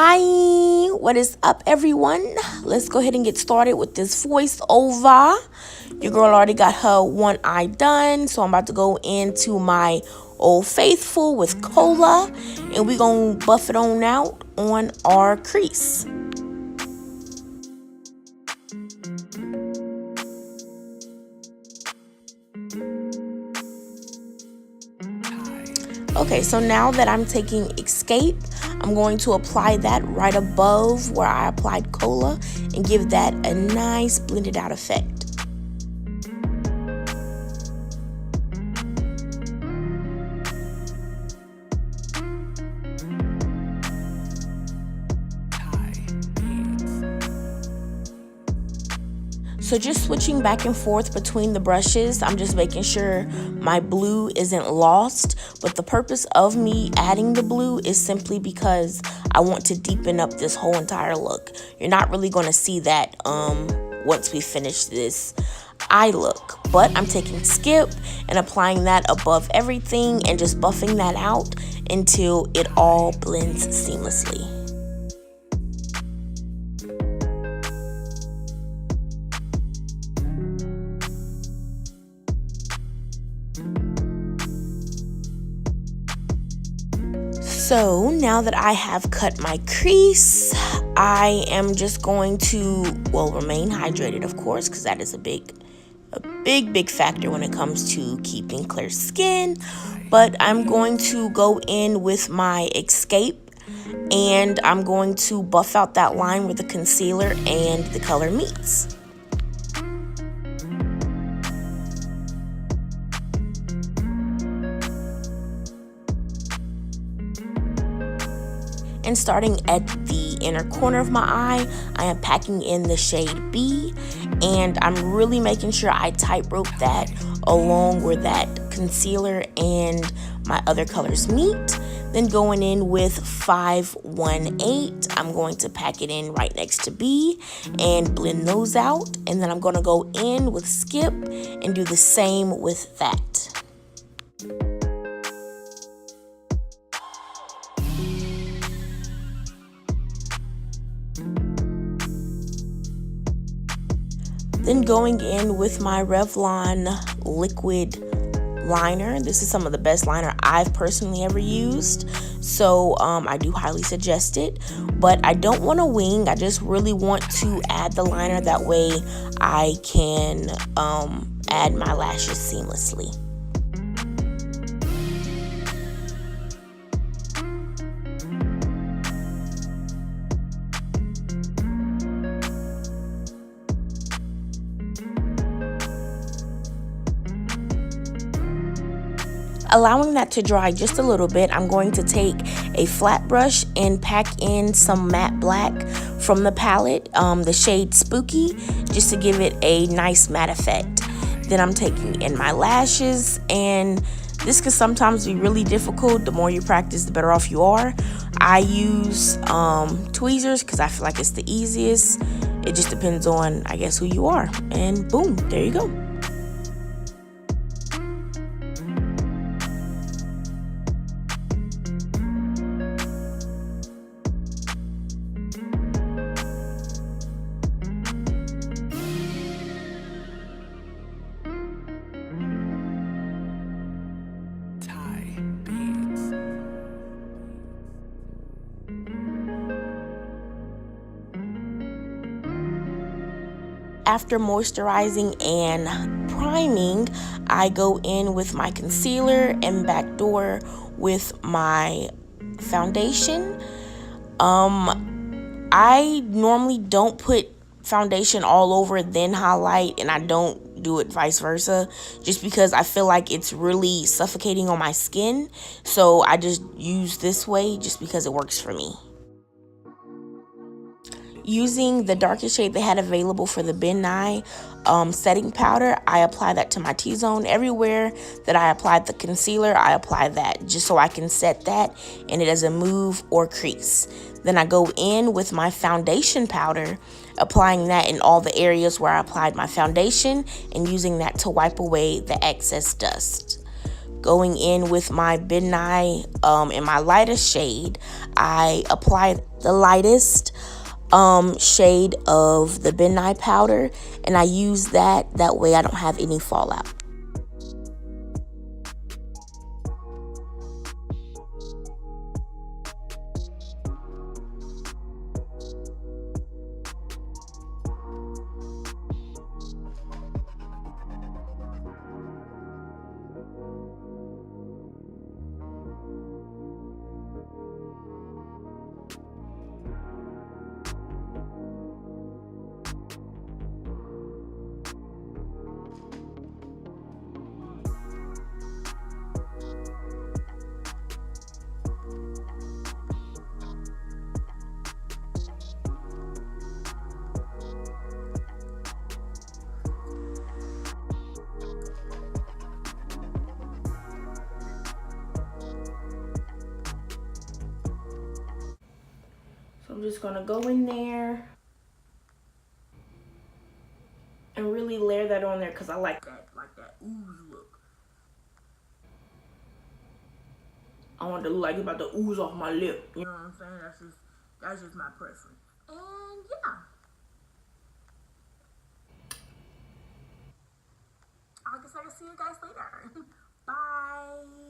Hi, what is up, everyone? Let's go ahead and get started with this voiceover. Your girl already got her one eye done, so I'm about to go into my Old Faithful with Cola, and we're gonna buff it on out on our crease. Okay, so now that I'm taking Escape, I'm going to apply that right above where I applied Cola and give that a nice blended out effect. So just switching back and forth between the brushes, I'm just making sure my blue isn't lost. But the purpose of me adding the blue is simply because I want to deepen up this whole entire look. You're not really going to see that once we finish this eye look. But I'm taking Skip and applying that above everything and just buffing that out until it all blends seamlessly. So now that I have cut my crease, I am just going to, remain hydrated, of course, because that is a big factor when it comes to keeping clear skin. But I'm going to go in with my Escape, and I'm going to buff out that line where the concealer and the color meets. And starting at the inner corner of my eye, I am packing in the shade B, and I'm really making sure I tightrope that along where that concealer and my other colors meet. Then going in with 518, I'm going to pack it in right next to B and blend those out. And then I'm going to go in with Skip and do the same with that. Then going in with my Revlon liquid liner. This is some of the best liner I've personally ever used, so I do highly suggest it. But I don't want a wing. I just really want to add the liner. That way I can add my lashes seamlessly. Allowing that to dry just a little bit, I'm going to take a flat brush and pack in some matte black from the palette, the shade Spooky, just to give it a nice matte effect. Then I'm taking in my lashes, and this can sometimes be really difficult. The more you practice, the better off you are. I use tweezers because I feel like it's the easiest. It just depends on, I guess, who you are. And boom, there you go. After moisturizing and priming, I go in with my concealer and backdoor with my foundation. I normally don't put foundation all over then highlight, and I don't do it vice versa, just because I feel like it's really suffocating on my skin. So I just use this way just because it works for me. Using the darkest shade they had available for the Ben Nye setting powder, I apply that to my T-zone. Everywhere that I applied the concealer, I apply that just so I can set that and it doesn't move or crease. Then I go in with my foundation powder, applying that in all the areas where I applied my foundation and using that to wipe away the excess dust. going in with my Ben Nye in my lightest shade. I applied the lightest shade of the Ben Nye powder, and I use that. That way I don't have any fallout. So I'm just gonna go in there and really layer that on there because I like that ooze look. I want to look like it's about to ooze off my lip. You know what I'm saying? That's just my preference. And yeah. I guess I will see you guys later. Bye.